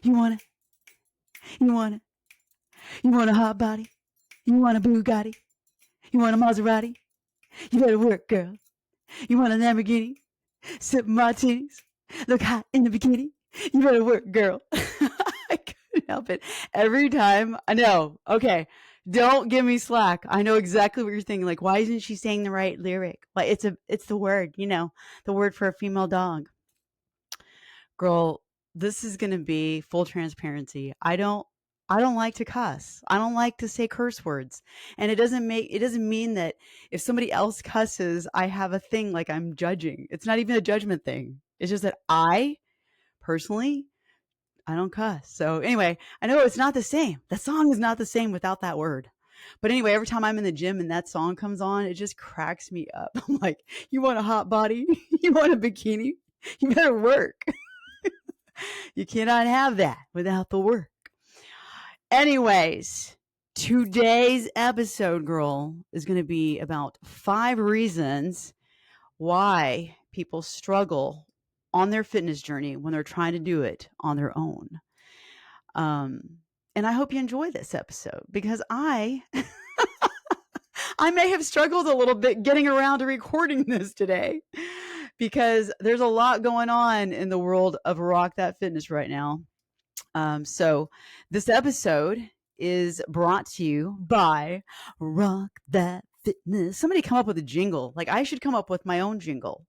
You want it? You want it? You want a hot body? You want a Bugatti? You want a Maserati? You better work, girl. You want a Lamborghini? Sip martinis? Look hot in the bikini? You better work, girl. I couldn't help it. Every time, I know. Okay, don't give me slack. I know exactly what you're thinking. Like, why isn't she saying the right lyric? Like, it's the word, the word for a female dog. Girl, this is going to be full transparency. I don't like to cuss. I don't like to say curse words. And it doesn't mean that if somebody else cusses, I have a thing like I'm judging. It's not even a judgment thing. It's just that I personally, I don't cuss. So anyway, I know it's not the same. The song is not the same without that word. But anyway, every time I'm in the gym and that song comes on, it just cracks me up. I'm like, you want a hot body? You want a bikini? You better work. You cannot have that without the work. Anyways, today's episode, girl, is going to be about 5 reasons why people struggle on their fitness journey when they're trying to do it on their own. And I hope you enjoy this episode because I may have struggled a little bit getting around to recording this today because there's a lot going on in the world of Rock That Fitness right now. So this episode is brought to you by Rock That Fitness. Somebody come up with a jingle. Like I should come up with my own jingle.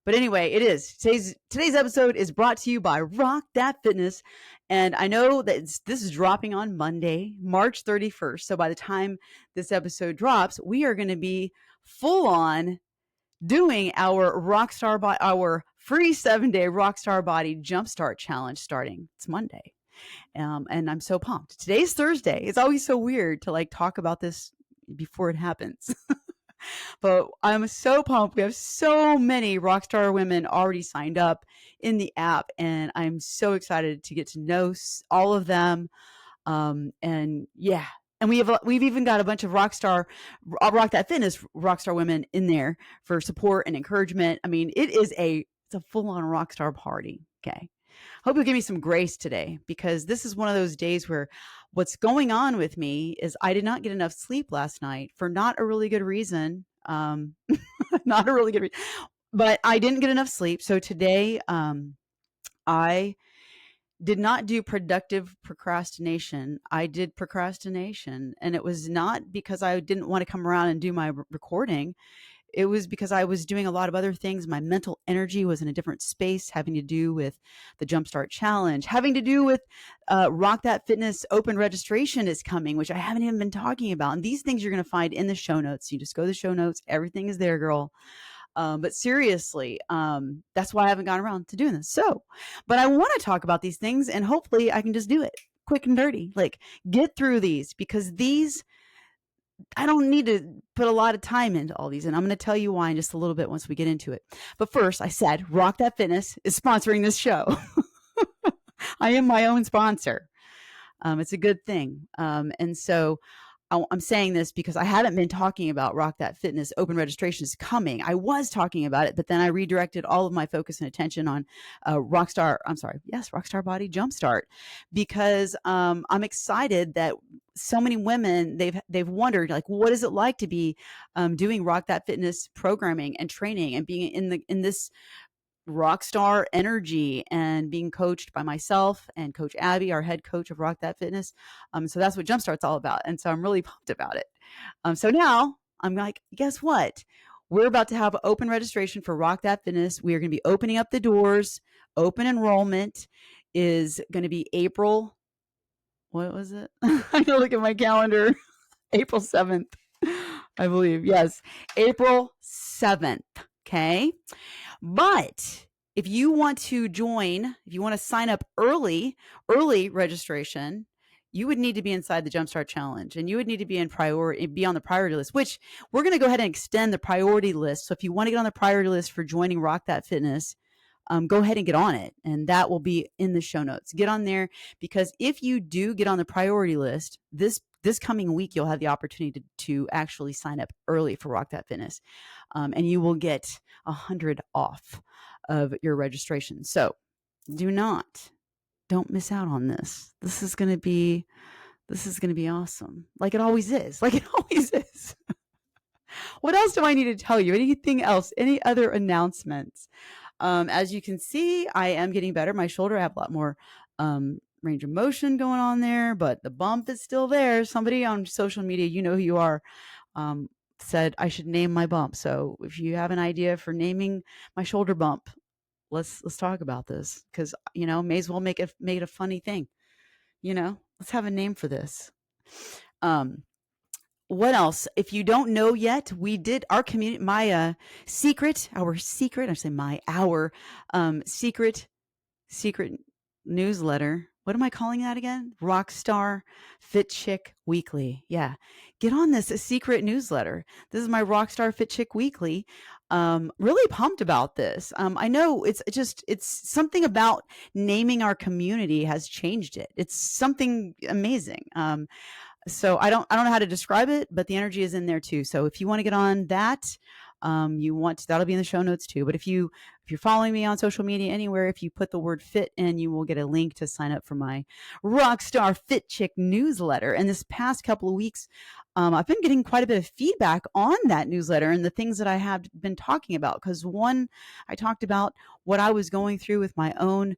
But anyway, it is. Today's episode is brought to you by Rock That Fitness. And I know that this is dropping on Monday, March 31st. So by the time this episode drops, we are going to be full on doing our our free 7-day Rockstar Body Jumpstart Challenge starting. It's Monday. And I'm so pumped. Today's Thursday. It's always so weird to like talk about this before it happens. But I'm so pumped. We have so many Rockstar women already signed up in the app, and I'm so excited to get to know all of them. And yeah, and we've even got a bunch of Rock That Fitness Rockstar women in there for support and encouragement. I mean, it's a full-on Rockstar party. Okay. Hope you'll give me some grace today because this is one of those days where what's going on with me is I did not get enough sleep last night for not a really good reason. Not a really good reason, but I didn't get enough sleep. So today, I did not do productive procrastination. I did procrastination, and it was not because I didn't want to come around and do my recording. It was because I was doing a lot of other things. My mental energy was in a different space, having to do with the Jumpstart Challenge, having to do with Rock That Fitness open registration is coming, which I haven't even been talking about. And these things you're going to find in the show notes. You just go to the show notes. Everything is there, girl. But seriously, that's why I haven't gone around to doing this. But I want to talk about these things, and hopefully I can just do it quick and dirty. Like, get through these because I don't need to put a lot of time into all these, and I'm going to tell you why in just a little bit once we get into it. But first, I said Rock That Fitness is sponsoring this show. I am my own sponsor. It's a good thing. And so I'm saying this because I haven't been talking about Rock That Fitness open registration is coming. I was talking about it, but then I redirected all of my focus and attention on Rockstar Body Jumpstart because I'm excited that so many women they've wondered like what is it like to be doing Rock That Fitness programming and training and being in this rock star energy and being coached by myself and Coach Abby, our head coach of Rock That Fitness. So that's what Jumpstart's all about. And so I'm really pumped about it. So now I'm like, guess what? We're about to have open registration for Rock That Fitness. We are going to be opening up the doors. Open enrollment is going to be April. What was it? I know, look at my calendar. April 7th, I believe. Yes, April 7th. Okay. But if you want to join, if you want to sign up early registration, you would need to be inside the Jumpstart Challenge and you would need to be on the priority list, which we're going to go ahead and extend the priority list. So if you want to get on the priority list for joining Rock That Fitness, go ahead and get on it. And that will be in the show notes. Get on there because if you do get on the priority list, this coming week, you'll have the opportunity to actually sign up early for Rock That Fitness. And you will get 100 off of your registration. So do not don't miss out on this. This is going to be awesome. Like it always is. Like it always is. What else do I need to tell you? Anything else? Any other announcements? As you can see, I am getting better. My shoulder, I have a lot more range of motion going on there, but the bump is still there. Somebody on social media, you know who you are, said I should name my bump. So if you have an idea for naming my shoulder bump, let's talk about this, because may as well make it a funny thing. Let's have a name for this. What else? If you don't know yet, we did our community, our secret, secret newsletter. What am I calling that again? Rockstar Fit Chick Weekly. Yeah. Get on this, a secret newsletter. This is my Rockstar Fit Chick Weekly. Really pumped about this. I know it's something about naming our community has changed it. It's something amazing. So I don't know how to describe it, but the energy is in there too. So if you want to get on that, that'll be in the show notes too. But if you're following me on social media anywhere, if you put the word fit in, you will get a link to sign up for my Rockstar Fit Chick newsletter. And this past couple of weeks, I've been getting quite a bit of feedback on that newsletter and the things that I have been talking about. Because I talked about what I was going through with my own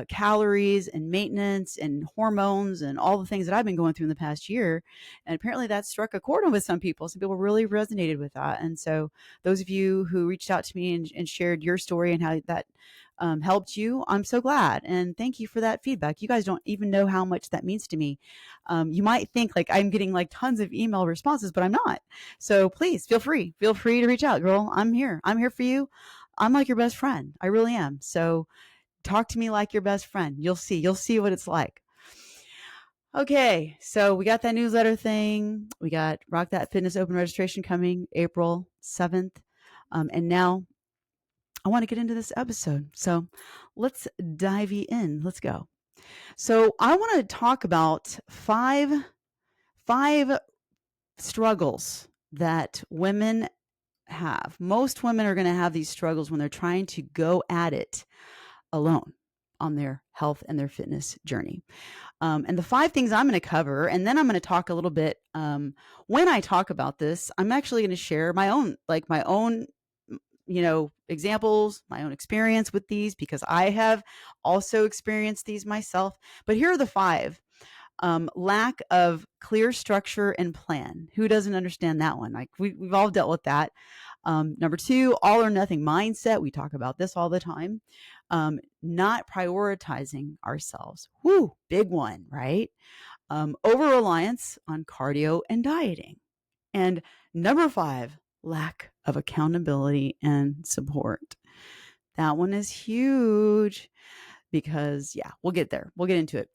calories and maintenance and hormones and all the things that I've been going through in the past year. And apparently that struck a chord with some people. Some people really resonated with that. And so those of you who reached out to me and shared your story and how that helped you, I'm so glad. And thank you for that feedback. You guys don't even know how much that means to me. You might think like I'm getting like tons of email responses, but I'm not. So please feel free to reach out, girl. I'm here for you. I'm like your best friend. I really am. So talk to me like your best friend. You'll see what it's like. Okay, so we got that newsletter thing. We got Rock That Fitness open registration coming April 7th. And now I want to get into this episode. So let's dive in. Let's go. So I want to talk about five struggles that women have. Most women are going to have these struggles when they're trying to go at it alone on their health and their fitness journey. And the five things I'm going to cover, and then I'm going to talk a little bit. When I talk about this, I'm actually going to share my own examples, my own experience with these, because I have also experienced these myself. But here are the five. Lack of clear structure and plan. Who doesn't understand that one? Like we've all dealt with that. Number two, all or nothing mindset. We talk about this all the time. Not prioritizing ourselves. Whoo, big one, right? Over-reliance on cardio and dieting. And number five, lack of accountability and support. That one is huge because, we'll get there. We'll get into it.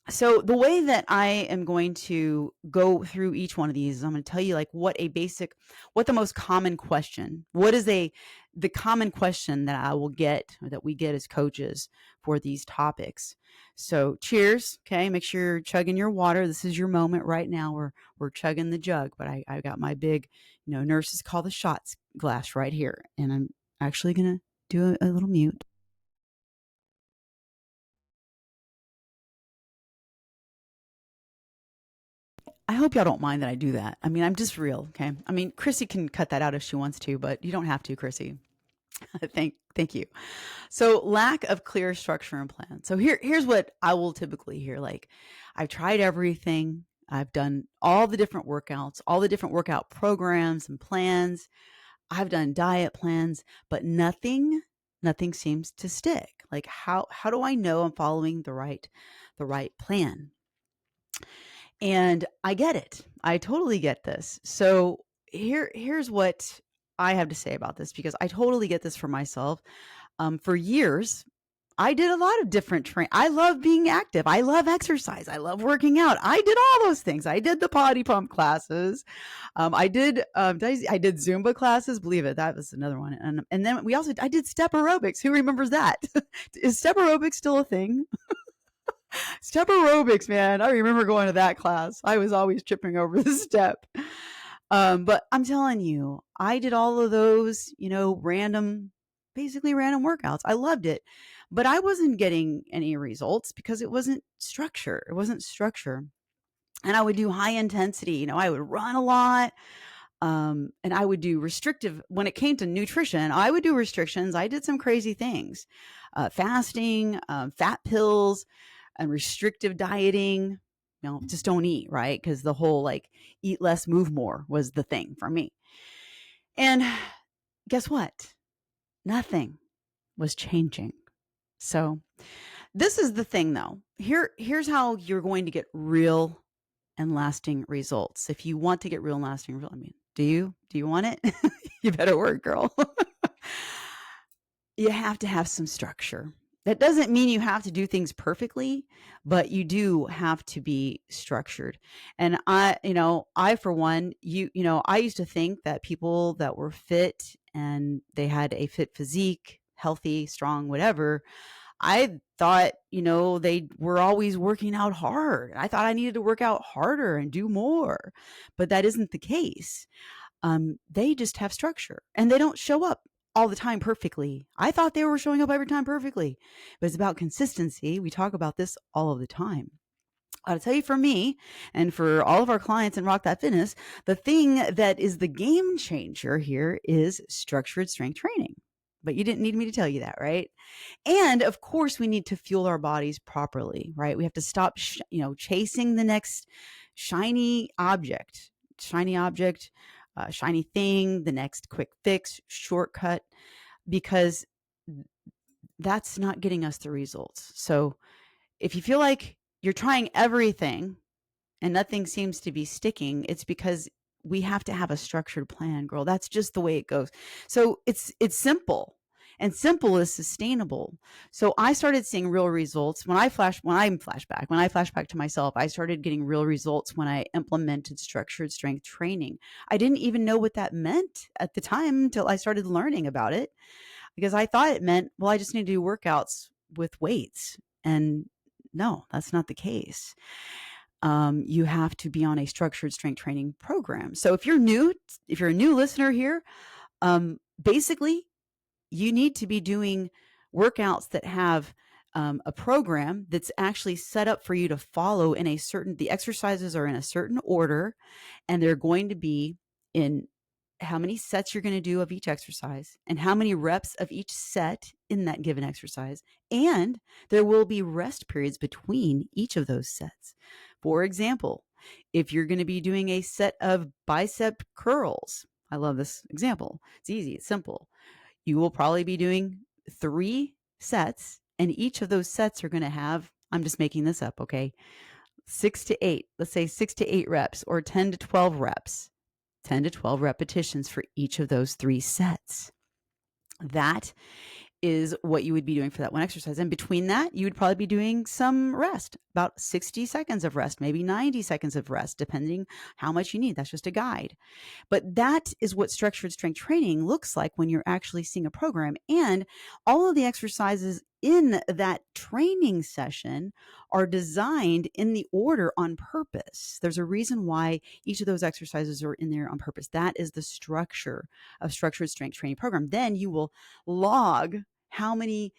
So the way that I am going to go through each one of these is I'm going to tell you like what the most common question, the common question that we get as coaches for these topics. So cheers. Okay. Make sure you're chugging your water. This is your moment right now. We're chugging the jug, but I got my big, nurses call the shots glass right here. And I'm actually going to do a little mute. I hope y'all don't mind that I do that. I mean, I'm just real, okay? I mean, Chrissy can cut that out if she wants to, but you don't have to, Chrissy. Thank you. So lack of clear structure and plan. So here's what I will typically hear. Like, I've tried everything. I've done all the different workouts, all the different workout programs and plans. I've done diet plans, but nothing seems to stick. Like, how do I know I'm following the right plan? And I get it. I totally get this. So here's what I have to say about this, because I totally get this for myself. For years, I did a lot of different training. I love being active. I love exercise. I love working out. I did all those things. I did the potty pump classes. I did Zumba classes. Believe it, that was another one. And then I did step aerobics. Who remembers that? Is step aerobics still a thing? Step aerobics, man. I remember going to that class. I was always tripping over the step. But I'm telling you, I did all of those, random basically random workouts. I loved it, but I wasn't getting any results because it wasn't structure. It wasn't structure. And I would do high intensity. I would run a lot. And I would do restrictive when it came to nutrition. I would do restrictions. I did some crazy things, fasting, fat pills, and restrictive dieting. Just don't eat, right? Because the whole eat less, move more was the thing for me. And guess what? Nothing was changing. So this is the thing, though. Here's how you're going to get real and lasting results. If you want to get real and lasting results, do you want it? You better work, girl. You have to have some structure. That doesn't mean you have to do things perfectly, but you do have to be structured. And I for one, I used to think that people that were fit and they had a fit physique, healthy, strong, whatever, I thought, they were always working out hard. I thought I needed to work out harder and do more, but that isn't the case. They just have structure and they don't show up all the time perfectly. I thought they were showing up every time perfectly, but it's about consistency. We talk about this all of the time. I'll tell you, for me and for all of our clients in Rock That Fitness, the thing that is the game changer here is structured strength training. But you didn't need me to tell you that, right? And of course, we need to fuel our bodies properly, right? We have to stop, chasing the next shiny object, shiny thing, the next quick fix, shortcut, because that's not getting us the results. So if you feel like you're trying everything and nothing seems to be sticking, it's because we have to have a structured plan, girl. That's just the way it goes. So it's simple, and simple is sustainable. So I started seeing real results when I flash back to myself. I started getting real results when I implemented structured strength training. I didn't even know what that meant at the time until I started learning about it, because I thought it meant, well, I just need to do workouts with weights. And no, that's not the case. You have to be on a structured strength training program. So if you're a new listener here, basically you need to be doing workouts that have a program that's actually set up for you to follow the exercises are in a certain order, and they're going to be in how many sets you're going to do of each exercise and how many reps of each set in that given exercise. And there will be rest periods between each of those sets. For example, if you're going to be doing a set of bicep curls, I love this example. It's easy. It's simple. You will probably be doing 3 sets, and each of those sets are going to have, I'm just making this up, okay, 6 to 8, let's say 6 to 8 reps, or 10 to 12 reps, 10 to 12 repetitions for each of those 3 sets. That is what you would be doing for that one exercise. And between that, you would probably be doing some rest, about 60 seconds of rest, maybe 90 seconds of rest, depending how much you need. That's just a guide. But that is what structured strength training looks like when you're actually seeing a program. And all of the exercises in that training session are designed in the order on purpose. There's a reason why each of those exercises are in there on purpose. That is the structure of structured strength training program. Then you will log how many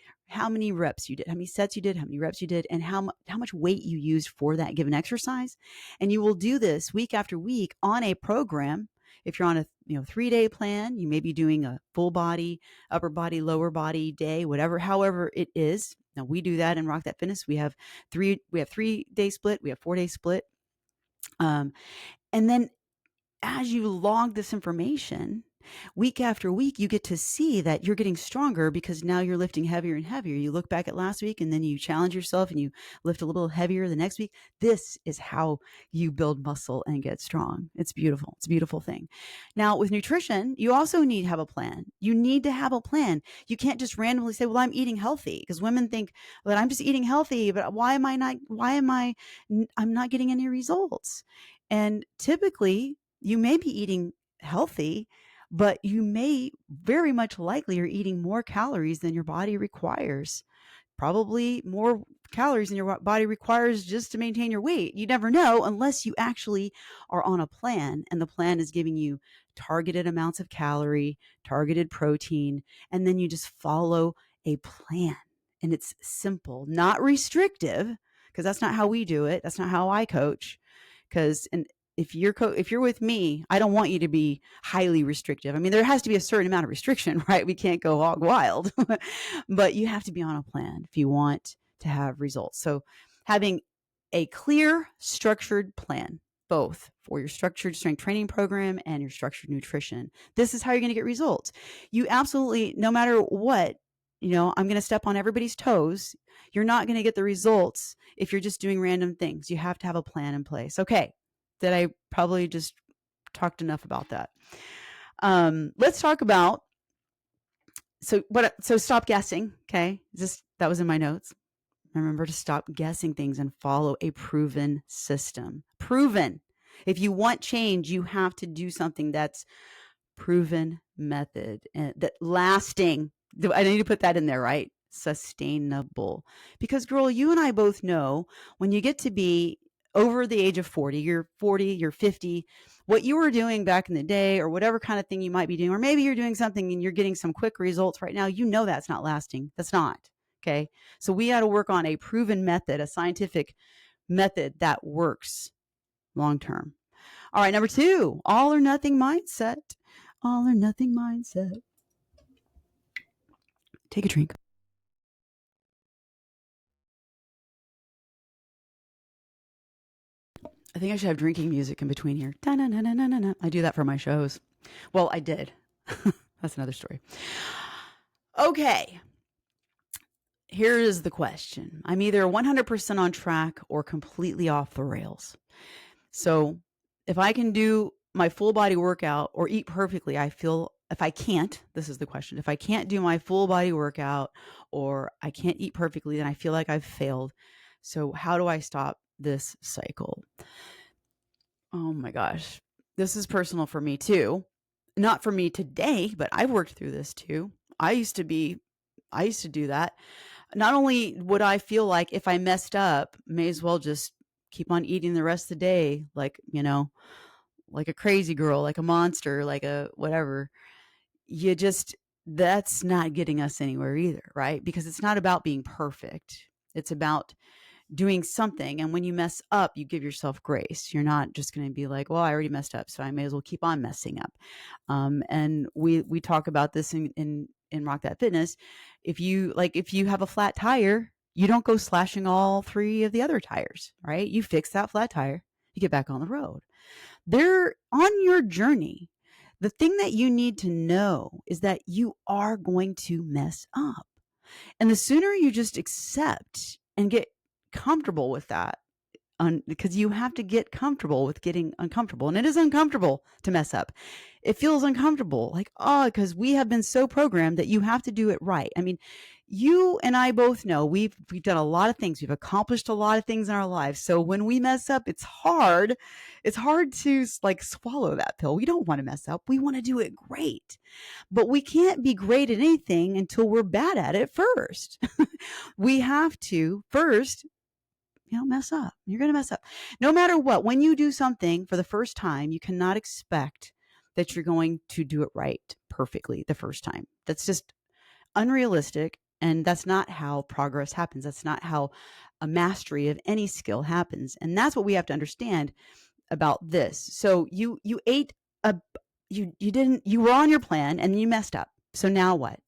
reps you did, how many sets you did, how many reps you did, and how much weight you used for that given exercise. And you will do this week after week on a program. If you're on a 3-day plan, you may be doing a full body, upper body, lower body day, however it is. Now we do that in Rock That Fitness. We have 3-day split, we have 4-day split. And then as you log this information, week after week, you get to see that you're getting stronger because now you're lifting heavier and heavier. You look back at last week and then you challenge yourself and you lift a little heavier the next week. This is how you build muscle and get strong. It's beautiful. It's a beautiful thing. Now with nutrition, you also need to have a plan. You need to have a plan. You can't just randomly say, well, I'm eating healthy, because women think that I'm just eating healthy, but I'm not getting any results. And typically you may be eating healthy, but you may very much likely are eating more calories than your body requires. Probably more calories in your body requires just to maintain your weight. You never know unless you actually are on a plan, and the plan is giving you targeted amounts of calorie, targeted protein, and then you just follow a plan. And it's simple, not restrictive, because that's not how we do it. That's not how I coach. Because and if if you're with me, I don't want you to be highly restrictive. I mean, there has to be a certain amount of restriction, right? We can't go hog wild, but you have to be on a plan if you want to have results. So having a clear, structured plan, both for your structured strength training program and your structured nutrition. This is how you're going to get results. You absolutely, no matter what, I'm going to step on everybody's toes. You're not going to get the results if you're just doing random things. You have to have a plan in place. Okay. That I probably just talked enough about that. Let's talk about, so stop guessing. Okay. That was in my notes. Remember to stop guessing things and follow a proven system. Proven. If you want change, you have to do something that's proven method and that lasting. I need to put that in there, right? Sustainable. Because girl, you and I both know when you get to be over the age of 40, you're 50, what you were doing back in the day or whatever kind of thing you might be doing, or maybe you're doing something and you're getting some quick results right now, that's not lasting. That's not. Okay. So we got to work on a proven method, a scientific method that works long term. All right. Number 2, all or nothing mindset. All or nothing mindset. Take a drink. I think I should have drinking music in between here. I do that for my shows. Well, I did. That's another story. Okay. Here is the question. I'm either 100% on track or completely off the rails. So if I can do my full body workout or eat perfectly, if I can't, this is the question. If I can't do my full body workout or I can't eat perfectly, then I feel like I've failed. So how do I stop this cycle? Oh my gosh. This is personal for me too. Not for me today, but I've worked through this too. I used to do that. Not only would I feel like if I messed up, may as well just keep on eating the rest of the day, like a crazy girl, like a monster, like a whatever. That's not getting us anywhere either, right? Because it's not about being perfect. It's about doing something. And when you mess up, you give yourself grace. You're not just going to be like, well, I already messed up, so I may as well keep on messing up. And we talk about this in Rock That Fitness. If you have a flat tire, you don't go slashing all 3 of the other tires, right? You fix that flat tire, you get back on the road. They're on your journey. The thing that you need to know is that you are going to mess up. And the sooner you just accept and get comfortable with that, because you have to get comfortable with getting uncomfortable. And it is uncomfortable to mess up. It feels uncomfortable, because we have been so programmed that you have to do it right. I mean, you and I both know we've done a lot of things. We've accomplished a lot of things in our lives. So when we mess up, it's hard. It's hard to swallow that pill. We don't want to mess up. We want to do it great. But we can't be great at anything until we're bad at it first. We have to first mess up. You're going to mess up. No matter what, when you do something for the first time, you cannot expect that you're going to do it right perfectly the first time. That's just unrealistic. And that's not how progress happens. That's not how a mastery of any skill happens. And that's what we have to understand about this. So you were on your plan and you messed up. So now what?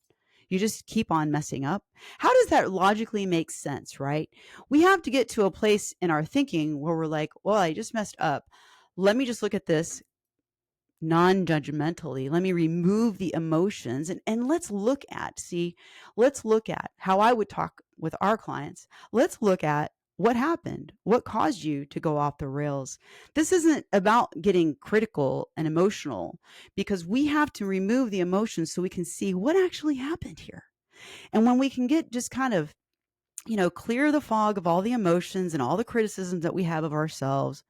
You just keep on messing up. How does that logically make sense, right? We have to get to a place in our thinking where we're like, well, I just messed up. Let me just look at this non-judgmentally. Let me remove the emotions and let's look at how I would talk with our clients. Let's look at what happened, what caused you to go off the rails. This isn't about getting critical and emotional, because we have to remove the emotions so we can see what actually happened here. And when we can get just kind of, clear the fog of all the emotions and all the criticisms that we have of ourselves,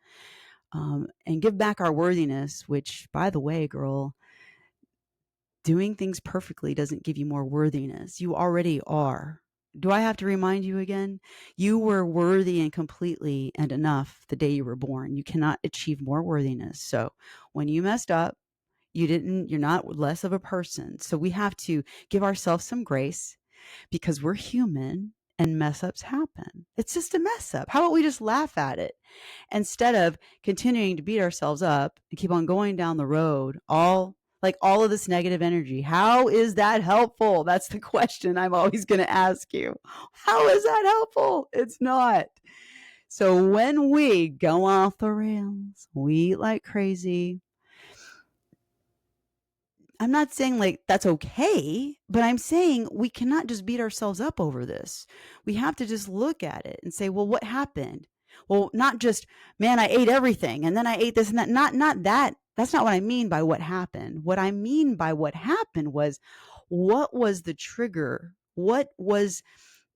and give back our worthiness, which, by the way, girl, doing things perfectly doesn't give you more worthiness. You already are. Do I have to remind you again? You were worthy and completely and enough the day you were born. You cannot achieve more worthiness. So when you messed up, you're not less of a person. So we have to give ourselves some grace because we're human and mess ups happen. It's just a mess up. How about we just laugh at it instead of continuing to beat ourselves up and keep on going down the road, all of this negative energy? How is that helpful? That's the question I'm always going to ask you. How is that helpful? It's not. So when we go off the rails, we eat like crazy, I'm not saying like that's okay, but I'm saying we cannot just beat ourselves up over this. We have to just look at it and say, well, what happened? Well, not just, man, I ate everything and then I ate this and that. Not that. That's not what I mean by what happened. What I mean by what happened was, what was the trigger? What was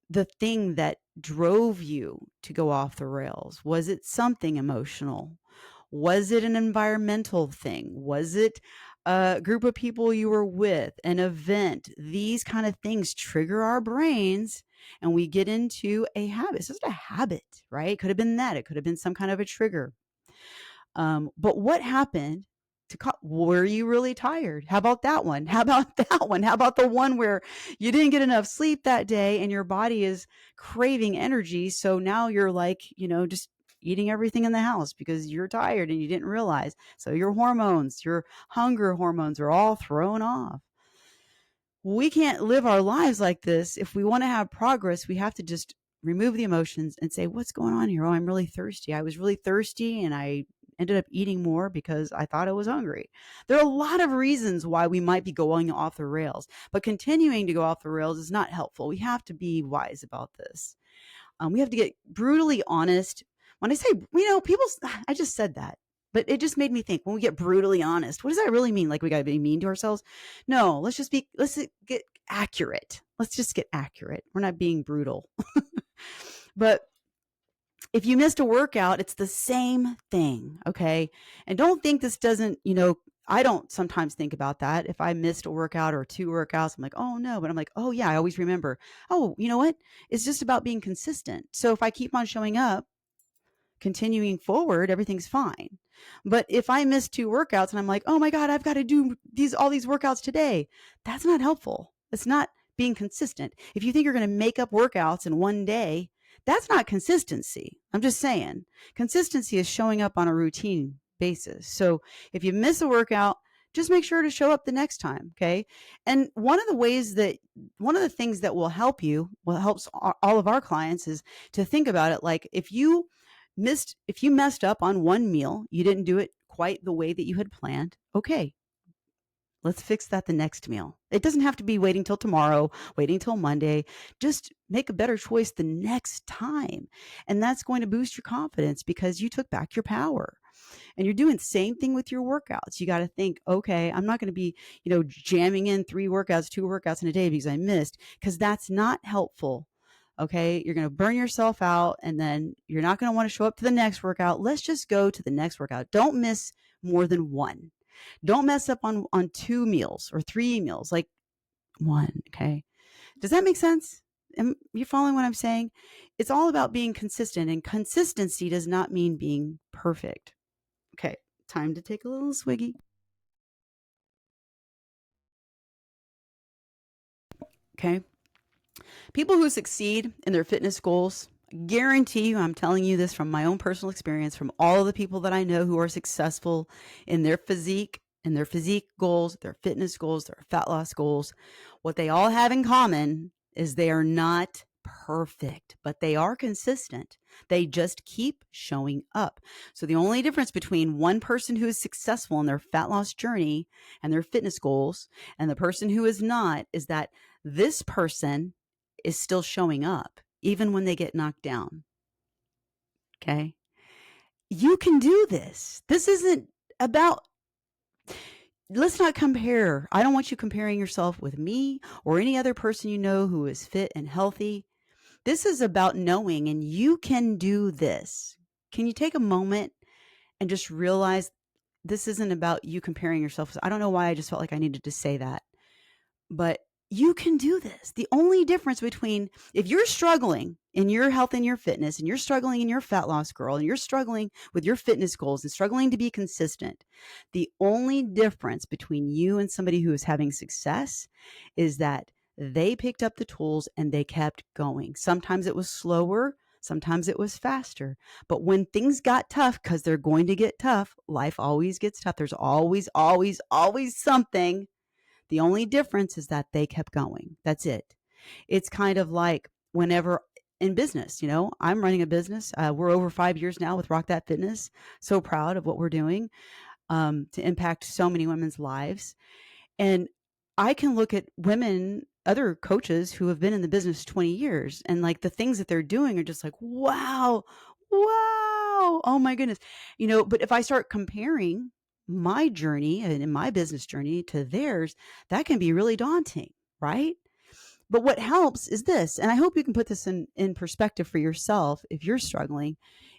the thing that drove you to go off the rails? Was it something emotional? Was it an environmental thing? Was it a group of people you were with, an event? These kind of things trigger our brains and we get into a habit. It's just a habit, right? It could have been that. It could have been some kind of a trigger. But what happened were you really tired? How about that one? How about that one? How about the one where you didn't get enough sleep that day and your body is craving energy? So now you're like, just eating everything in the house because you're tired and you didn't realize. So your hormones, your hunger hormones are all thrown off. We can't live our lives like this. If we want to have progress, we have to just remove the emotions and say, what's going on here? Oh, I'm really thirsty. I was really thirsty and I ended up eating more because I thought I was hungry. There are a lot of reasons why we might be going off the rails, but continuing to go off the rails is not helpful. We have to be wise about this. We have to get brutally honest. When I say, I just said that, but it just made me think, when we get brutally honest, what does that really mean? Like we got to be mean to ourselves? No, let's get accurate. Let's just get accurate. We're not being brutal. But if you missed a workout, it's the same thing. Okay. And don't think this doesn't, I don't sometimes think about that. If I missed a workout or two workouts, I'm like, oh no, but I'm like, oh yeah, I always remember, oh, you know what? It's just about being consistent. So if I keep on showing up, continuing forward, everything's fine. But if I miss two workouts and I'm like, oh my God, I've got to do all these workouts today, that's not helpful. It's not being consistent. If you think you're going to make up workouts in one day, that's not consistency. I'm just saying. Consistency is showing up on a routine basis. So if you miss a workout, just make sure to show up the next time. Okay. And one of the things that will help you, helps all of our clients, is to think about it like, if you messed up on one meal, you didn't do it quite the way that you had planned. Okay, let's fix that the next meal. It doesn't have to be waiting till tomorrow, waiting till Monday. Just make a better choice the next time. And that's going to boost your confidence because you took back your power. And you're doing the same thing with your workouts. You got to think, okay, I'm not going to be, jamming in 2 workouts in a day because I missed, because that's not helpful. Okay. You're going to burn yourself out and then you're not going to want to show up to the next workout. Let's just go to the next workout. Don't miss more than one. Don't mess up on 2 meals or 3 meals, like one. Okay. Does that make sense? Am you following what I'm saying? It's all about being consistent, and consistency does not mean being perfect. Okay. Time to take a little swiggy. Okay. People who succeed in their fitness goals, guarantee you, I'm telling you this from my own personal experience, from all of the people that I know who are successful in their physique, goals, their fitness goals, their fat loss goals, what they all have in common is they are not perfect, but they are consistent. They just keep showing up. So the only difference between one person who is successful in their fat loss journey and their fitness goals and the person who is not is that this person is still showing up even when they get knocked down. Okay. You can do this. This isn't about, let's not compare. I don't want you comparing yourself with me or any other person you know who is fit and healthy. This is about knowing, and you can do this. Can you take a moment and just realize this isn't about you comparing yourself? I don't know why I just felt like I needed to say that, but you can do this. The only difference between if you're struggling in your health and your fitness, and you're struggling in your fat loss, girl, and you're struggling with your fitness goals and struggling to be consistent, the only difference between you and somebody who is having success is that they picked up the tools and they kept going. Sometimes it was slower, sometimes it was faster. But when things got tough, because they're going to get tough, life always gets tough. There's always, always, always something. The only difference is that they kept going. That's it. It's kind of like whenever in business, I'm running a business. We're over 5 years now with Rock That Fitness. So proud of what we're doing to impact so many women's lives. And I can look at women, other coaches who have been in the business 20 years, and like the things that they're doing are just like, wow, wow, oh my goodness. But if I start comparing my journey and in my business journey to theirs, that can be really daunting, right? But what helps is this, and I hope you can put this in perspective for yourself if you're struggling,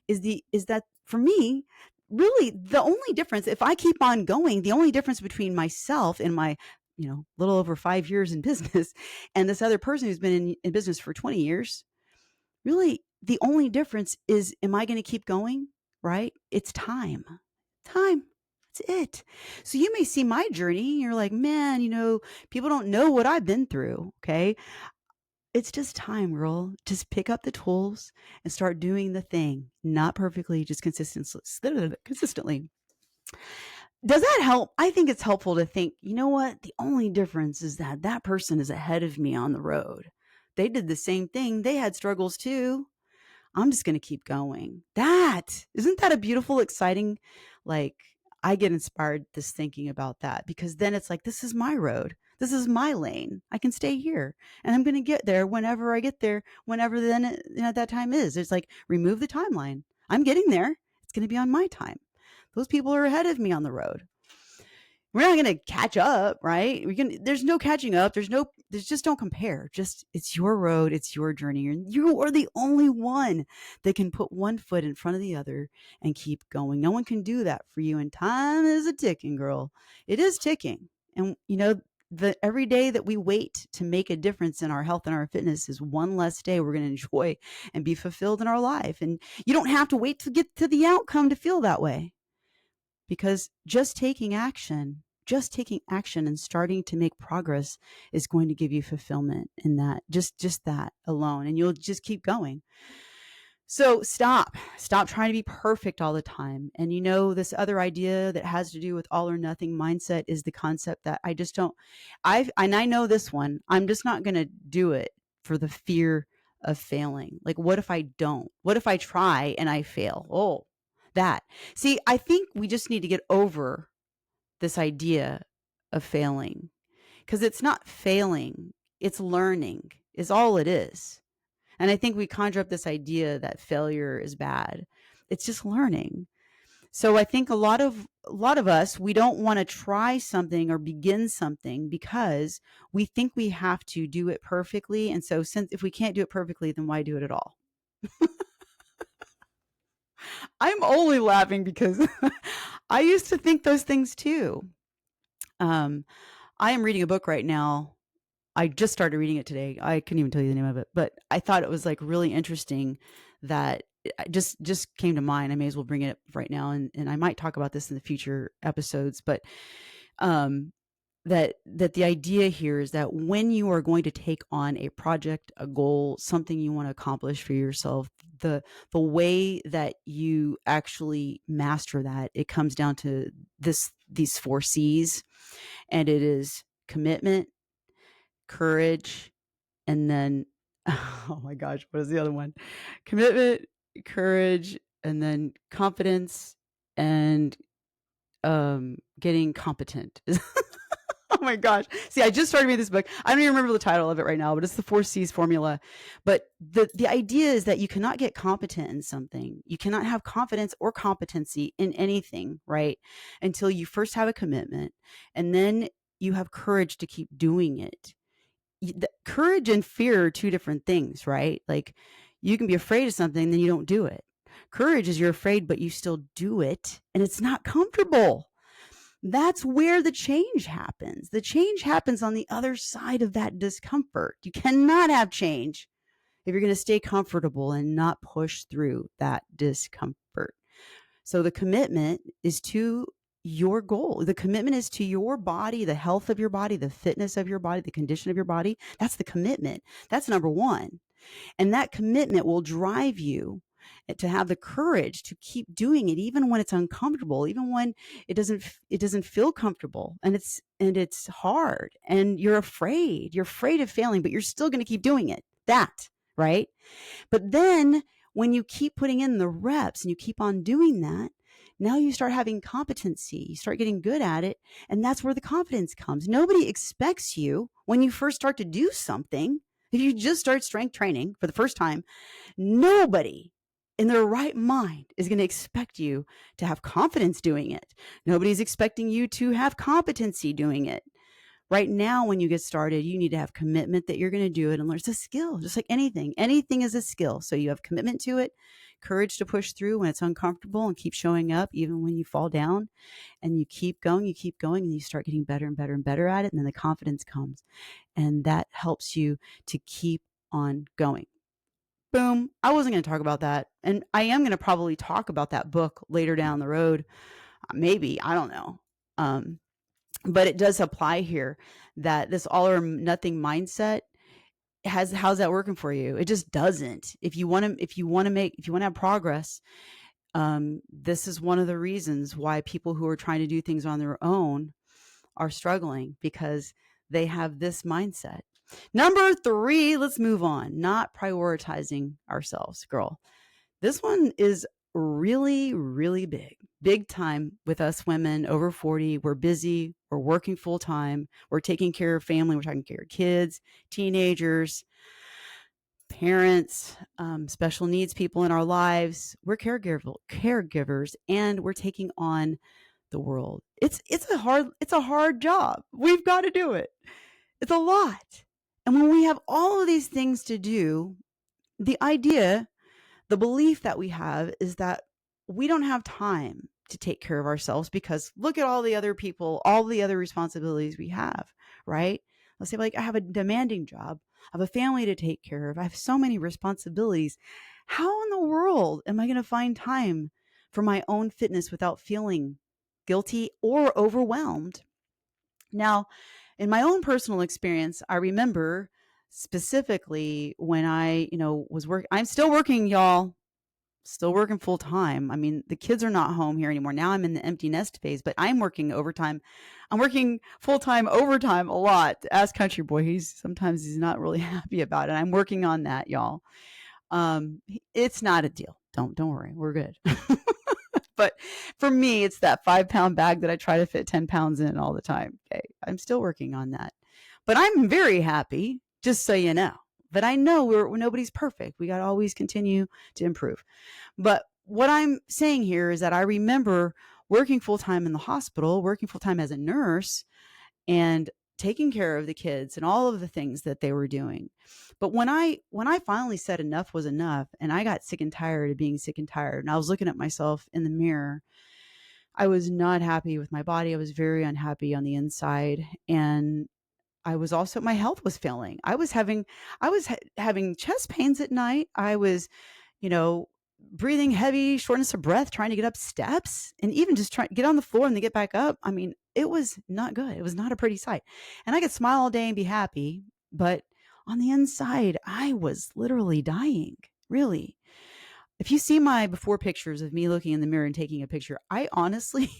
is that for me, really the only difference, if I keep on going, the only difference between myself and my, little over 5 years in business and this other person who's been in business for 20 years, really the only difference is, am I going to keep going? Right? It's time. Time. That's it. So you may see my journey and you're like, man, people don't know what I've been through. Okay. It's just time, girl. Just pick up the tools and start doing the thing. Not perfectly, just consistently. Does that help? I think it's helpful to think, you know what? The only difference is that that person is ahead of me on the road. They did the same thing. They had struggles too. I'm just going to keep going. Isn't that a beautiful, exciting, like, I get inspired just thinking about that, because then it's like, this is my road. This is my lane. I can stay here and I'm going to get there whenever I get there, whenever then that time is. It's like, remove the timeline. I'm getting there. It's going to be on my time. Those people are ahead of me on the road. We're not going to catch up, right? There's no catching up. There's just don't compare. Just, it's your road. It's your journey. You are the only one that can put one foot in front of the other and keep going. No one can do that for you. And time is a ticking, girl. It is ticking. And every day that we wait to make a difference in our health and our fitness is one less day we're going to enjoy and be fulfilled in our life. And you don't have to wait to get to the outcome to feel that way. Because just taking action and starting to make progress is going to give you fulfillment in that, just that alone. And you'll just keep going. So stop trying to be perfect all the time. And this other idea that has to do with all or nothing mindset is the concept that I know this one, I'm just not going to do it for the fear of failing. Like, what if I don't? What if I try and I fail? Oh, that. See, I think we just need to get over this idea of failing, because it's not failing, it's learning is all it is. And I think we conjure up this idea that failure is bad. It's just learning. So I think a lot of us, we don't want to try something or begin something because we think we have to do it perfectly. And so if we can't do it perfectly, then why do it at all? I'm only laughing because I used to think those things too. I am reading a book right now. I just started reading it today. I couldn't even tell you the name of it, but I thought it was like really interesting that it just came to mind. I may as well bring it up right now. And I might talk about this in the future episodes, but that the idea here is that when you are going to take on a project, a goal, something you want to accomplish for yourself, the way that you actually master that, it comes down to these 4 C's, and it is commitment, courage, and then oh my gosh, what is the other one? Commitment, courage, and then confidence, and getting competent. Oh my gosh. See, I just started reading this book. I don't even remember the title of it right now, but it's the 4 C's formula. But the idea is that you cannot get competent in something. You cannot have confidence or competency in anything, right? Until you first have a commitment, and then you have courage to keep doing it. Courage and fear are 2 different things, right? Like, you can be afraid of something, then you don't do it. Courage is you're afraid, but you still do it, and it's not comfortable. That's where the change happens. The change happens on the other side of that discomfort. You cannot have change if you're going to stay comfortable and not push through that discomfort. So the commitment is to your goal. The commitment is to your body, the health of your body, the fitness of your body, the condition of your body. That's the commitment. That's number one. And that commitment will drive you to have the courage to keep doing it even when it's uncomfortable, even when it doesn't feel comfortable, and it's hard and you're afraid of failing, but you're still going to keep doing it. That, right? But then when you keep putting in the reps and you keep on doing that, now you start having competency, you start getting good at it, and that's where the confidence comes. Nobody expects you when you first start to do something. If you just start strength training for the first time, nobody in their right mind is going to expect you to have confidence doing it. Nobody's expecting you to have competency doing it. Right now, when you get started, you need to have commitment that you're going to do it and learn. It's a skill, just like anything. Anything is a skill. So you have commitment to it, courage to push through when it's uncomfortable and keep showing up even when you fall down, and you keep going, and you start getting better and better and better at it. And then the confidence comes, and that helps you to keep on going. Boom. I wasn't going to talk about that. And I am going to probably talk about that book later down the road. Maybe, I don't know. But it does apply here, that this all or nothing mindset how's that working for you? It just doesn't. If you want to have progress, this is one of the reasons why people who are trying to do things on their own are struggling, because they have this mindset. Number 3, let's move on. Not prioritizing ourselves, girl. This one is really, really big time with us women over 40. We're busy. We're working full time. We're taking care of family. We're taking care of kids, teenagers, parents, special needs people in our lives. We're caregivers, and we're taking on the world. It's a hard job. We've got to do it. It's a lot. And when we have all of these things to do, the belief that we have is that we don't have time to take care of ourselves, because look at all the other people, all the other responsibilities we have, right? Let's say, like, I have a demanding job, I have a family to take care of, I have so many responsibilities. How in the world am I going to find time for my own fitness without feeling guilty or overwhelmed? Now, in my own personal experience, I remember specifically when I, I'm still working, y'all. Still working full time. I mean, the kids are not home here anymore. Now I'm in the empty nest phase, but I'm working overtime. I'm working full time overtime a lot. Ask Country Boy. Sometimes he's not really happy about it. I'm working on that, y'all. It's not a deal. Don't worry. We're good. But for me, it's that 5-pound bag that I try to fit 10 pounds in all the time. Okay. I'm still working on that, but I'm very happy, just so you know. But I know nobody's perfect. We got to always continue to improve. But what I'm saying here is that I remember working full time in the hospital, working full time as a nurse, and taking care of the kids and all of the things that they were doing. But when I finally said enough was enough, and I got sick and tired of being sick and tired, and I was looking at myself in the mirror, I was not happy with my body. I was very unhappy on the inside, and I was also, my health was failing. I was having chest pains at night. I was, breathing heavy, shortness of breath, trying to get up steps, and even just trying to get on the floor and then get back up. I mean, it was not good. It was not a pretty sight. And I could smile all day and be happy, but on the inside, I was literally dying. Really. If you see my before pictures of me looking in the mirror and taking a picture, I honestly,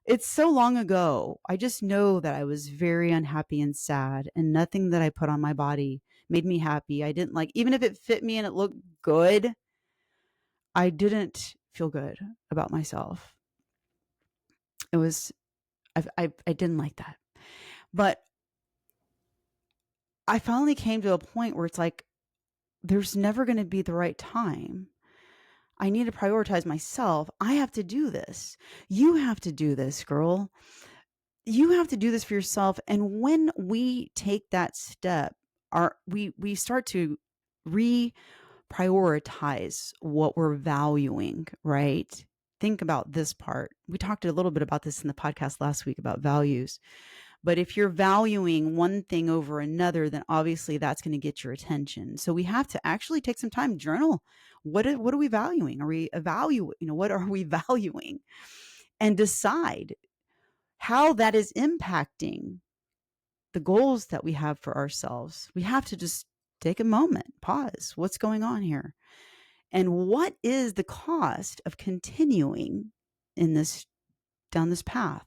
it's so long ago. I just know that I was very unhappy and sad, and nothing that I put on my body made me happy. I didn't like, even if it fit me and it looked good, I didn't feel good about myself. It was, I didn't like that. But I finally came to a point where it's like, there's never going to be the right time. I need to prioritize myself. I have to do this. You have to do this, girl. You have to do this for yourself. And when we take that step, we start to reprioritize what we're valuing, right? think about this part. We talked a little bit about this in the podcast last week about values. But if you're valuing one thing over another, then obviously that's going to get your attention. So we have to actually take some time, journal. What are we valuing? Are we evaluating? What are we valuing? And decide how that is impacting the goals that we have for ourselves. We have to just take a moment, pause. What's going on here? And what is the cost of continuing in this down this path?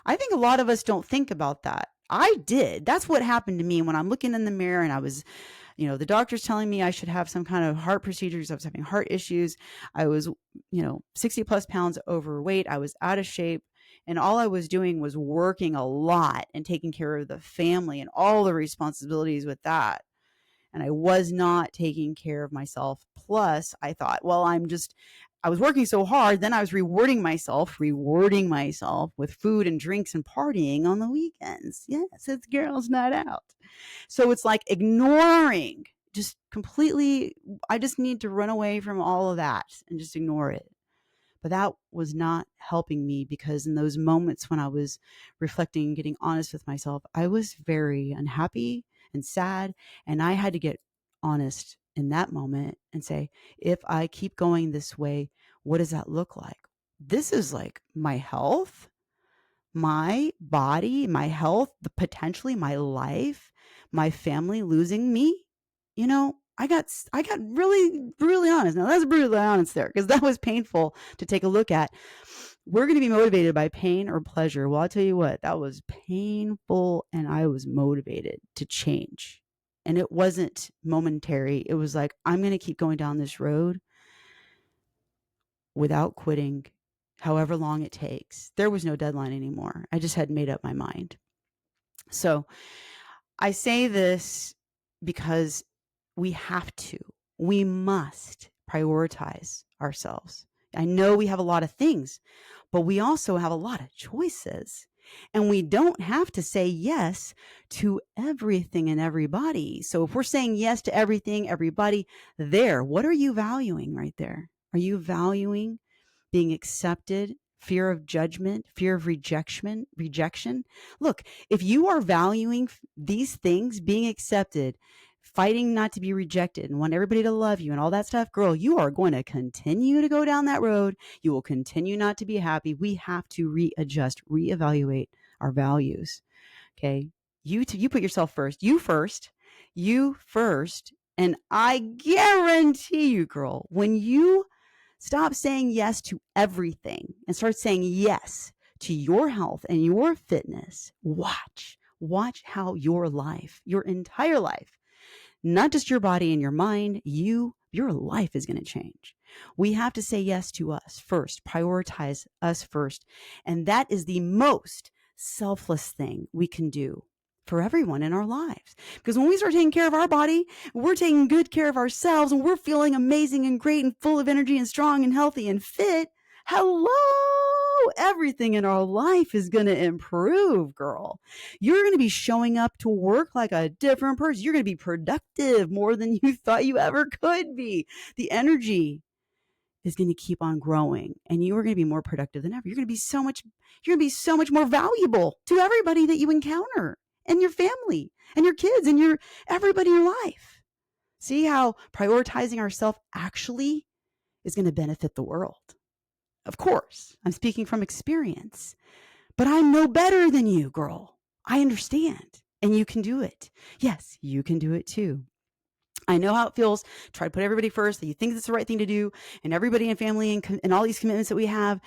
I think a lot of us don't think about that. I did. That's what happened to me when I'm looking in the mirror and I was, the doctor's telling me I should have some kind of heart procedures. I was having heart issues. I was, 60 plus pounds overweight. I was out of shape. And all I was doing was working a lot and taking care of the family and all the responsibilities with that. And I was not taking care of myself. Plus, I thought, well, I was working so hard. Then I was rewarding myself with food and drinks and partying on the weekends. Yes, it's girls' night out. So it's like ignoring, just completely, I just need to run away from all of that and just ignore it. But that was not helping me, because in those moments when I was reflecting and getting honest with myself, I was very unhappy and sad. And I had to get honest in that moment and say, if I keep going this way, what does that look like? This is like my health, my body, my health, potentially my life, my family losing me. I got really, really honest. Now that's brutally honest there, because that was painful to take a look at. We're going to be motivated by pain or pleasure. Well, I'll tell you what, that was painful, and I was motivated to change. And it wasn't momentary. It was like, I'm going to keep going down this road without quitting, however long it takes. There was no deadline anymore. I just had made up my mind. So I say this because we must prioritize ourselves. I know we have a lot of things, but we also have a lot of choices. And we don't have to say yes to everything and everybody. So if we're saying yes to everything, everybody, what are you valuing right there? Are you valuing being accepted, fear of judgment, fear of rejection? Look, if you are valuing these things, being accepted, fighting not to be rejected, and want everybody to love you and all that stuff, girl, you are going to continue to go down that road. You will continue not to be happy. We have to readjust, reevaluate our values. Okay. You put yourself first, you first. And I guarantee you, girl, when you stop saying yes to everything and start saying yes to your health and your fitness, watch how your entire life, not just your body and your mind, your life is going to change. We have to say yes to us first, prioritize us first. And that is the most selfless thing we can do for everyone in our lives. Because when we start taking care of our body, we're taking good care of ourselves, and we're feeling amazing and great and full of energy and strong and healthy and fit. Hello, everything in our life is going to improve, girl. You're going to be showing up to work like a different person. You're going to be productive more than you thought you ever could be. The energy is going to keep on growing, and you are going to be more productive than ever. You're going to be so much more valuable to everybody that you encounter, and your family and your kids and everybody in your life. See how prioritizing ourselves actually is going to benefit the world. Of course, I'm speaking from experience, but I'm no better than you, girl. I understand, and you can do it. Yes, you can do it too. I know how it feels. Try to put everybody first, that you think it's the right thing to do, and everybody and family and all these commitments that we have.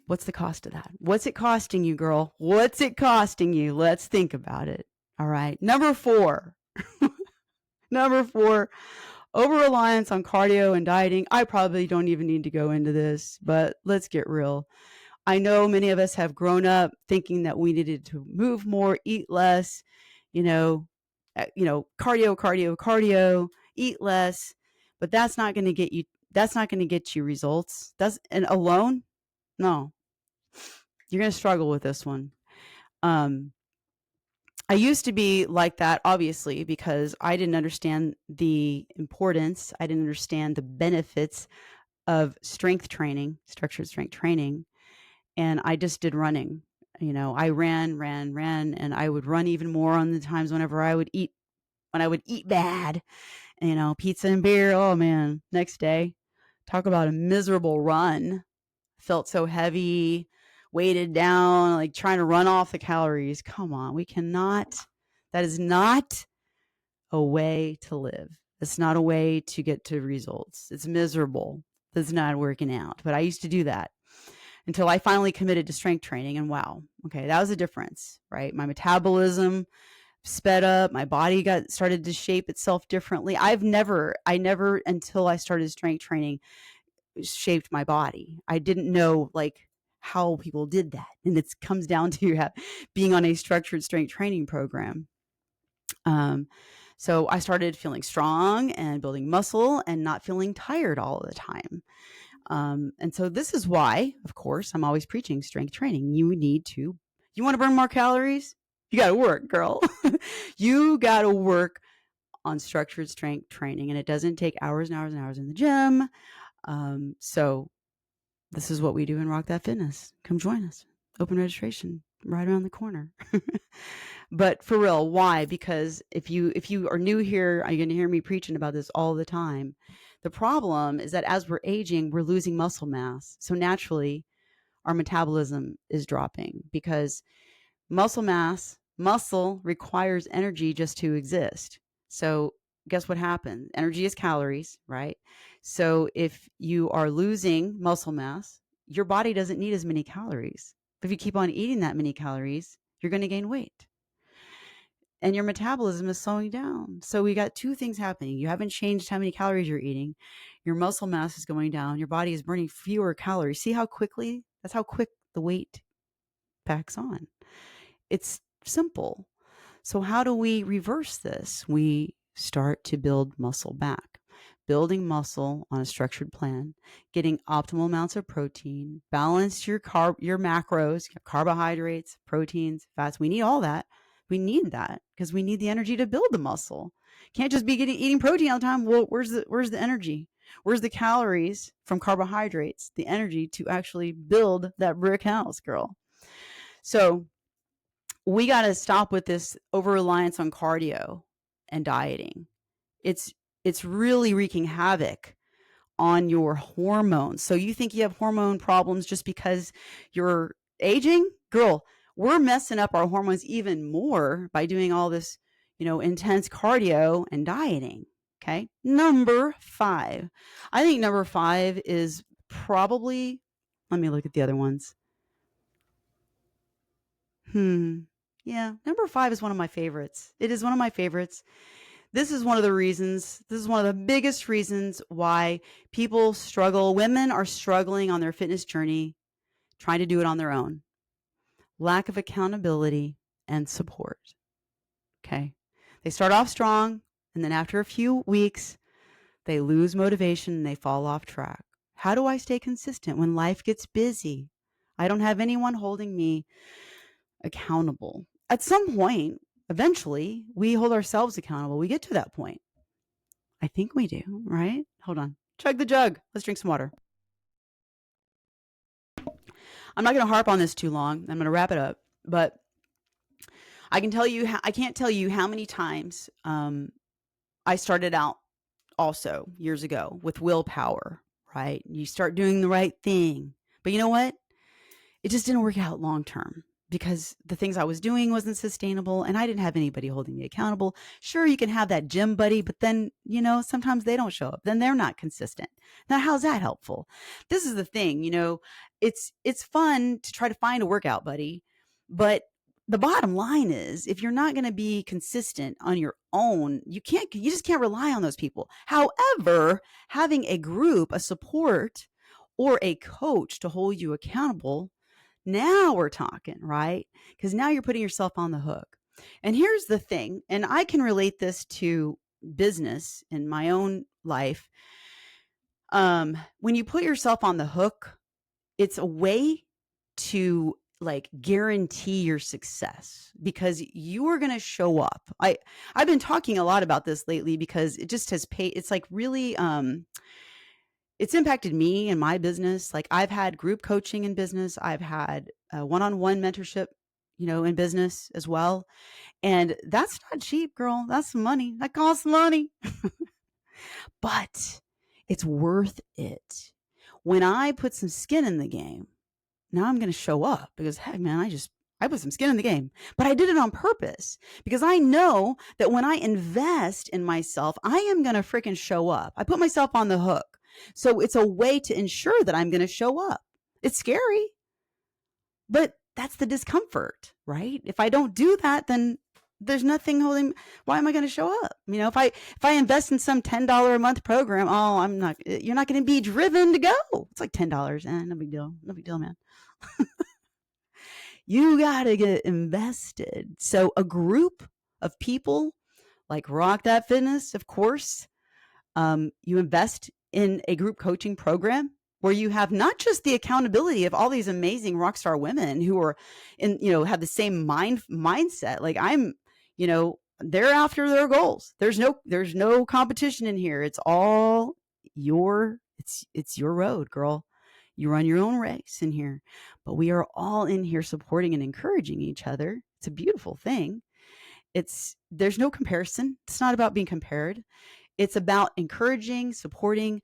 What's the cost of that? What's it costing you, girl? What's it costing you? Let's think about it. All right. Number 4. Over-reliance on cardio and dieting. I probably don't even need to go into this, but let's get real. I know many of us have grown up thinking that we needed to move more, eat less, cardio, eat less, but that's not going to get you results. And alone, no. You're going to struggle with this one. I used to be like that, obviously, because I didn't understand the importance. I didn't understand the benefits of strength training, structured strength training. And I just did running. I ran, and I would run even more on the times whenever when I would eat bad, pizza and beer. Oh man, next day, talk about a miserable run. Felt so heavy, weighted down, like trying to run off the calories. Come on, we cannot. That is not a way to live. It's not a way to get to results. It's miserable. It's not working out. But I used to do that until I finally committed to strength training. And wow, okay, that was a difference, right? My metabolism sped up. My body started to shape itself differently. I never until I started strength training shaped my body. I didn't know like how people did that. And it comes down to being on a structured strength training program. So I started feeling strong and building muscle and not feeling tired all the time. And so this is why, of course, I'm always preaching strength training. You want to burn more calories? You got to work, girl. You got to work on structured strength training, and it doesn't take hours and hours and hours in the gym. So this is what we do in Rock That Fitness. Come join us. Open registration right around the corner. But for real, why? Because if you are new here, you're going to hear me preaching about this all the time. The problem is that as we're aging, we're losing muscle mass. So naturally, our metabolism is dropping because muscle requires energy just to exist. So guess what happens? Energy is calories, right? So if you are losing muscle mass, your body doesn't need as many calories. If you keep on eating that many calories, you're going to gain weight. And your metabolism is slowing down. So we got two things happening. You haven't changed how many calories you're eating. Your muscle mass is going down. Your body is burning fewer calories. See how quickly? That's how quick the weight packs on. It's simple. So how do we reverse this? We start to build muscle back. Building muscle on a structured plan, getting optimal amounts of protein, balance your macros, carbohydrates, proteins, fats. We need all that. We need that because we need the energy to build the muscle. Can't just be eating protein all the time. Well, where's the energy? Where's the calories from carbohydrates? The energy to actually build that brick house, girl. So we got to stop with this over reliance on cardio and dieting. It's really wreaking havoc on your hormones. So you think you have hormone problems just because you're aging? Girl, we're messing up our hormones even more by doing all this, intense cardio and dieting. Okay. Number 5. I think number 5 is probably, let me look at the other ones. Yeah, number 5 is one of my favorites. It is one of my favorites. This is one of the biggest reasons why people struggle. Women are struggling on their fitness journey, trying to do it on their own. Lack of accountability and support. Okay. They start off strong, and then after a few weeks, they lose motivation and they fall off track. How do I stay consistent when life gets busy? I don't have anyone holding me accountable. At some point, eventually, we hold ourselves accountable. We get to that point. I think we do, right? Hold on. Chug the jug. Let's drink some water. I'm not going to harp on this too long. I'm going to wrap it up. But I can't tell you how many times I started out also years ago with willpower, right? You start doing the right thing. But you know what? It just didn't work out long term because the things I was doing wasn't sustainable and I didn't have anybody holding me accountable. Sure, you can have that gym buddy, but then, sometimes they don't show up. Then they're not consistent. Now, how's that helpful? This is the thing, it's fun to try to find a workout buddy, but the bottom line is if you're not going to be consistent on your own, you just can't rely on those people. However, having a group, a support, or a coach to hold you accountable, now we're talking, right? Because now you're putting yourself on the hook. And here's the thing, and I can relate this to business in my own life. When you put yourself on the hook, it's a way to like guarantee your success because you are going to show up. I've been talking a lot about this lately because it just has paid. It's like really, it's impacted me and my business. Like I've had group coaching in business. I've had one-on-one mentorship, in business as well. And that's not cheap, girl. That's some money. That costs money, but it's worth it. When I put some skin in the game, now I'm going to show up because, heck, man, I put some skin in the game, but I did it on purpose because I know that when I invest in myself, I am going to freaking show up. I put myself on the hook. So it's a way to ensure that I'm going to show up. It's scary, but that's the discomfort, right? If I don't do that, then there's nothing holding. Why am I going to show up? If I invest in some $10 a month program, you're not going to be driven to go. It's like $10. No big deal. No big deal, man. You got to get invested. So a group of people like Rock That Fitness, of course, you invest in a group coaching program where you have not just the accountability of all these amazing Rockstar women who are have the same mindset. Like they're after their goals. There's no competition in here. It's all it's your road, girl. You run your own race in here, but we are all in here supporting and encouraging each other. It's a beautiful thing. There's no comparison. It's not about being compared. It's about encouraging, supporting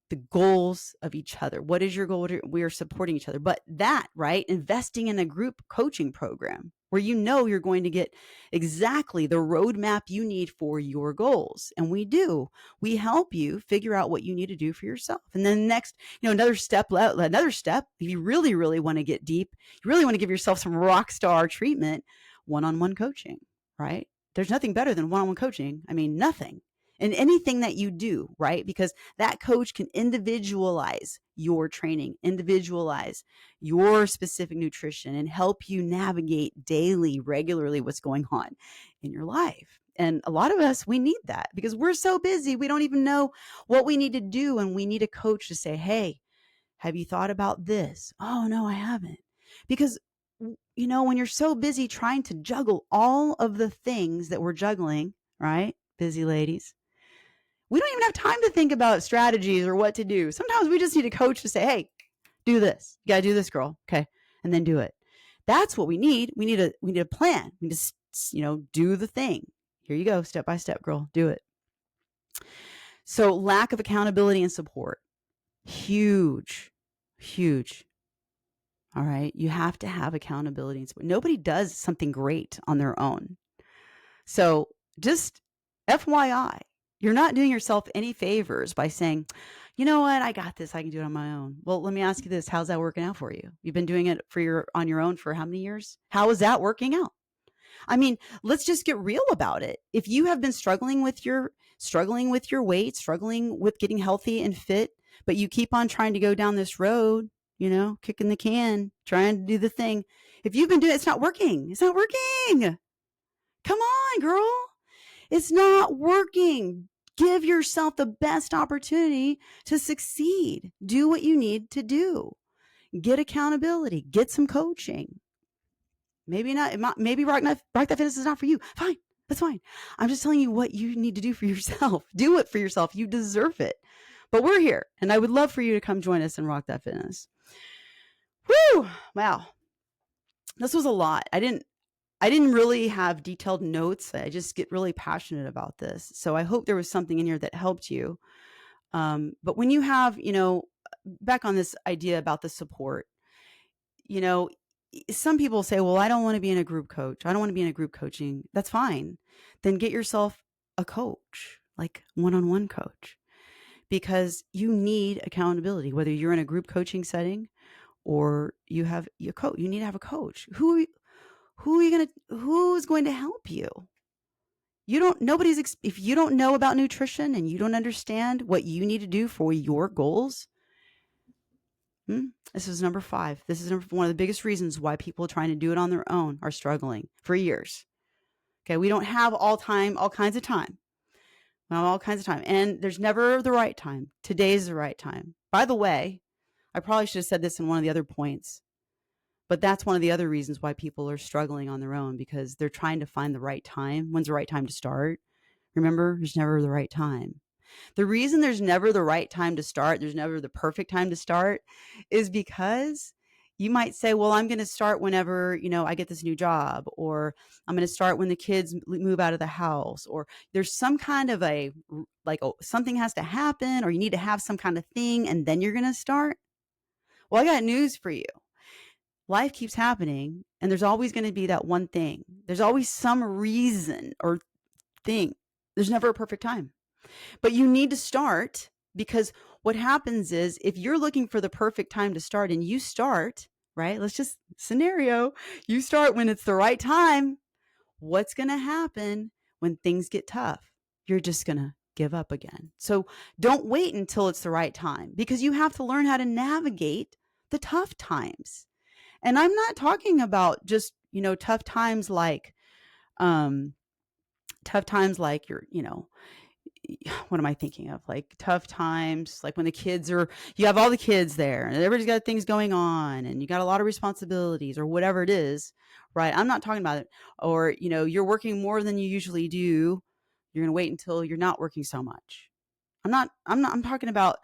the goals of each other. What is your goal? We are supporting each other. But that, right? Investing in a group coaching program where you're going to get exactly the roadmap you need for your goals. And we help you figure out what you need to do for yourself. And then next, another step, if you really, really want to get deep, you really want to give yourself some rock star treatment, one-on-one coaching, right? There's nothing better than one-on-one coaching. I mean, nothing. In anything that you do, right? Because that coach can individualize your training, individualize your specific nutrition, and help you navigate daily, regularly what's going on in your life. And a lot of us, we need that because we're so busy. We don't even know what we need to do. And we need a coach to say, hey, have you thought about this? Oh, no, I haven't. Because when you're so busy trying to juggle all of the things that we're juggling, right? Busy ladies. We don't even have time to think about strategies or what to do. Sometimes we just need a coach to say, hey, do this. You got to do this, girl. Okay. And then do it. That's what we need. We need a plan. We just, do the thing. Here you go. Step by step, girl. Do it. So lack of accountability and support. Huge, huge. All right. You have to have accountability and support. Nobody does something great on their own. So just FYI, you're not doing yourself any favors by saying, you know what, I got this. I can do it on my own. Well, let me ask you this. How's that working out for you? You've been doing it on your own for how many years? How is that working out? I mean, let's just get real about it. If you have been struggling with your weight, struggling with getting healthy and fit, but you keep on trying to go down this road, kicking the can, trying to do the thing. If you've been doing it, it's not working. It's not working. Come on, girl. It's not working. Give yourself the best opportunity to succeed. Do what you need to do. Get accountability. Get some coaching. Maybe not. Maybe Rock That Fitness is not for you. Fine. That's fine. I'm just telling you what you need to do for yourself. Do it for yourself. You deserve it. But we're here, and I would love for you to come join us in Rock That Fitness. Whew. Wow. This was a lot. I didn't really have detailed notes. I just get really passionate about this. So I hope there was something in here that helped you. But when you have, back on this idea about the support, some people say, well, I don't want to be in a group coach. I don't want to be in a group coaching. That's fine. Then get yourself a coach, like one-on-one coach, because you need accountability, whether you're in a group coaching setting or you have your coach. You need to have a coach. Who's going to help you? If you don't know about nutrition and you don't understand what you need to do for your goals, this is number 5. This is one of the biggest reasons why people trying to do it on their own are struggling for years. Okay. We don't have all kinds of time. And there's never the right time. Today's the right time. By the way, I probably should have said this in one of the other points, But that's one of the other reasons why people are struggling on their own, because they're trying to find the right time. When's the right time to start? Remember, there's never the right time. The reason there's never the right time to start, there's never the perfect time to start, is because you might say, well, I'm going to start whenever, I get this new job, or I'm going to start when the kids move out of the house, or there's some kind of something has to happen, or you need to have some kind of thing, and then you're going to start. Well, I got news for you. Life keeps happening, and there's always going to be that one thing. There's always some reason or thing. There's never a perfect time. But you need to start, because what happens is, if you're looking for the perfect time to start and you start, right? Let's just scenario, you start when it's the right time. What's going to happen when things get tough? You're just going to give up again. So don't wait until it's the right time, because you have to learn how to navigate the tough times. And I'm not talking about just, tough times like you're, what am I thinking of? Like tough times, like when you have all the kids there and everybody's got things going on and you got a lot of responsibilities or whatever it is, right? I'm not talking about it. Or, you're working more than you usually do. You're going to wait until you're not working so much. I'm talking about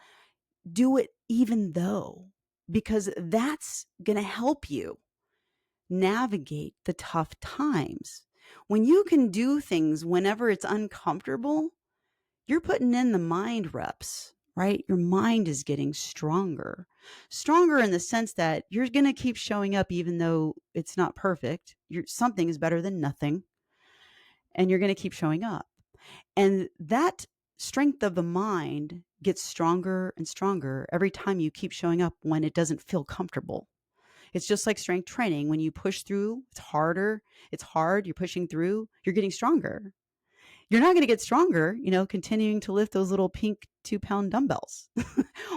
do it even though, because that's going to help you navigate the tough times. When you can do things whenever it's uncomfortable, you're putting in the mind reps, right? Your mind is getting stronger in the sense that you're going to keep showing up even though it's not perfect. Something is better than nothing, and you're going to keep showing up. And that strength of the mind gets stronger and stronger every time you keep showing up when it doesn't feel comfortable. It's just like strength training. When you push through, it's harder. It's hard. You're pushing through. You're getting stronger. You're not going to get stronger, continuing to lift those little pink 2-pound dumbbells.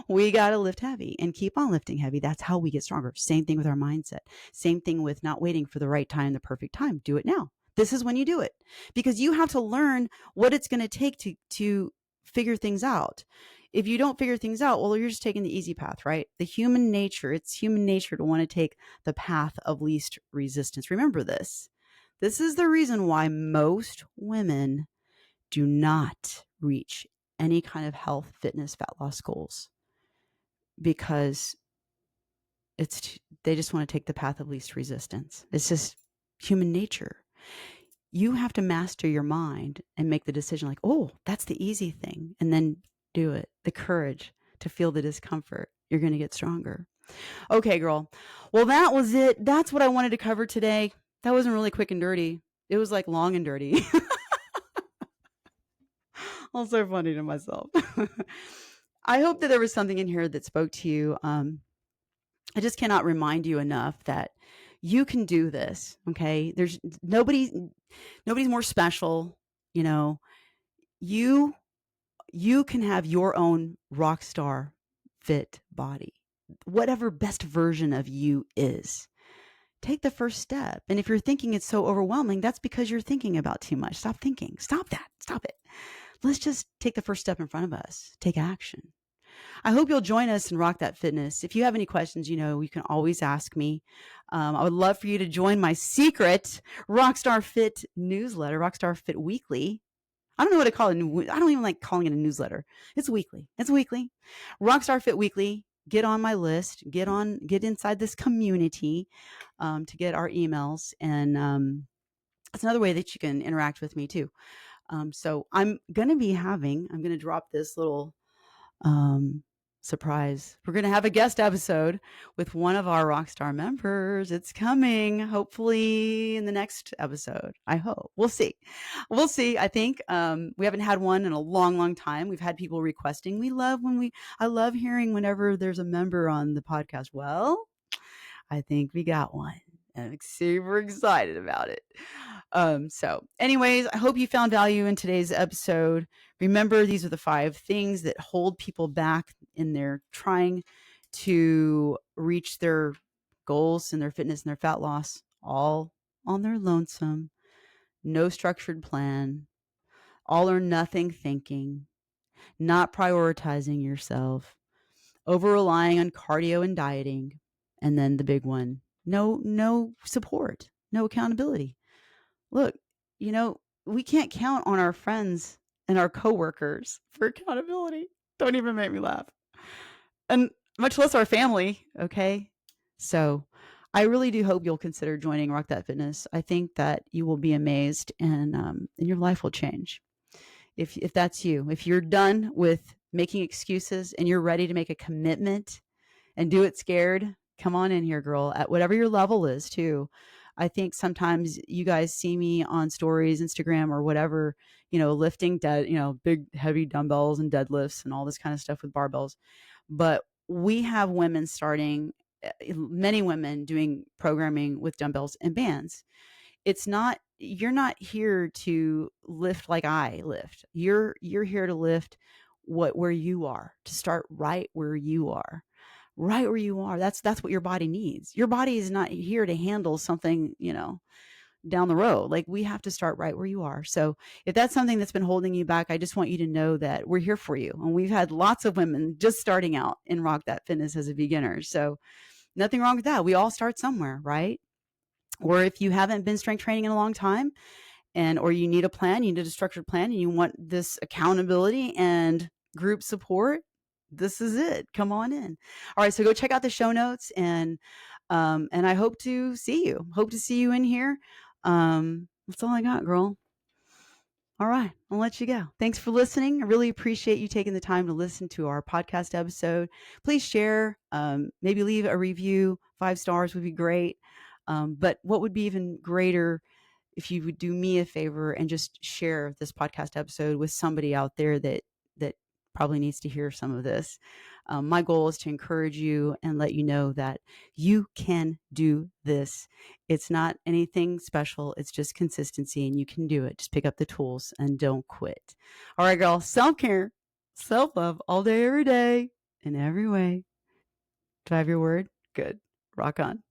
We got to lift heavy and keep on lifting heavy. That's how we get stronger. Same thing with our mindset. Same thing with not waiting for the right time, the perfect time. Do it now. This is when you do it, because you have to learn what it's going to take to figure things out. If you don't figure things out, well, you're just taking the easy path, right? It's human nature to want to take the path of least resistance. Remember this. This is the reason why most women do not reach any kind of health, fitness, fat loss goals, because they just want to take the path of least resistance. It's just human nature. You have to master your mind and make the decision like, oh, that's the easy thing. And then do it. The courage to feel the discomfort. You're going to get stronger. Okay, girl. Well, that was it. That's what I wanted to cover today. That wasn't really quick and dirty. It was like long and dirty. Also funny to myself. I hope that there was something in here that spoke to you. I just cannot remind you enough that you can do this. Okay. There's nobody's more special. You can have your own Rockstar fit body, whatever best version of you is. Take the first step. And if you're thinking it's so overwhelming, that's because you're thinking about too much. Stop thinking. Stop that. Stop it. Let's just take the first step in front of us. Take action. I hope you'll join us and rock that fitness. If you have any questions, you can always ask me. I would love for you to join my secret Rockstar Fit newsletter, Rockstar Fit Weekly. I don't know what to call it. I don't even like calling it a newsletter. It's weekly. Rockstar Fit Weekly. Get on my list. Get inside this community to get our emails. And it's another way that you can interact with me too. So I'm going to drop this little surprise. We're going to have a guest episode with one of our Rockstar members. It's coming, hopefully in the next episode. I hope. We'll see. I think we haven't had one in a long, long time. We've had people requesting. I love hearing whenever there's a member on the podcast. Well, I think we got one. I'm super excited about it. So anyways, I hope you found value in today's episode. Remember, these are the 5 things that hold people back in their trying to reach their goals and their fitness and their fat loss, all on their lonesome, no structured plan, all or nothing thinking, not prioritizing yourself, over relying on cardio and dieting, and then the big one, no support, no accountability. Look, we can't count on our friends and our coworkers for accountability. Don't even make me laugh. And much less our family, okay? So, I really do hope you'll consider joining Rock That Fitness. I think that you will be amazed, and your life will change. If that's you, if you're done with making excuses and you're ready to make a commitment and do it scared, come on in here, girl, at whatever your level is, too. I think sometimes you guys see me on stories, Instagram, or whatever, lifting big, heavy dumbbells and deadlifts and all this kind of stuff with barbells. But we have women starting, many women doing programming with dumbbells and bands. You're not here to lift like I lift. You're here to lift where you are, to start right where you are. Right where you are. That's what your body needs. Your body is not here to handle something, down the road. Like, we have to start right where you are. So if that's something that's been holding you back, I just want you to know that we're here for you. And we've had lots of women just starting out in Rock That Fitness as a beginner. So nothing wrong with that. We all start somewhere, right? Or if you haven't been strength training in a long time, or you need a plan, you need a structured plan, and you want this accountability and group support, this is it. Come on in. All right, so go check out the show notes, and I hope to see you. Hope to see you in here. That's all I got, girl. All right, I'll let you go. Thanks for listening. I really appreciate you taking the time to listen to our podcast episode. Please share, maybe leave a review. 5 stars would be great. But what would be even greater if you would do me a favor and just share this podcast episode with somebody out there that probably needs to hear some of this. My goal is to encourage you and let you know that you can do this. It's not anything special. It's just consistency, and you can do it. Just pick up the tools and don't quit. All right, girl. Self-care, self-love all day, every day, in every way. Do I have your word? Good. Rock on.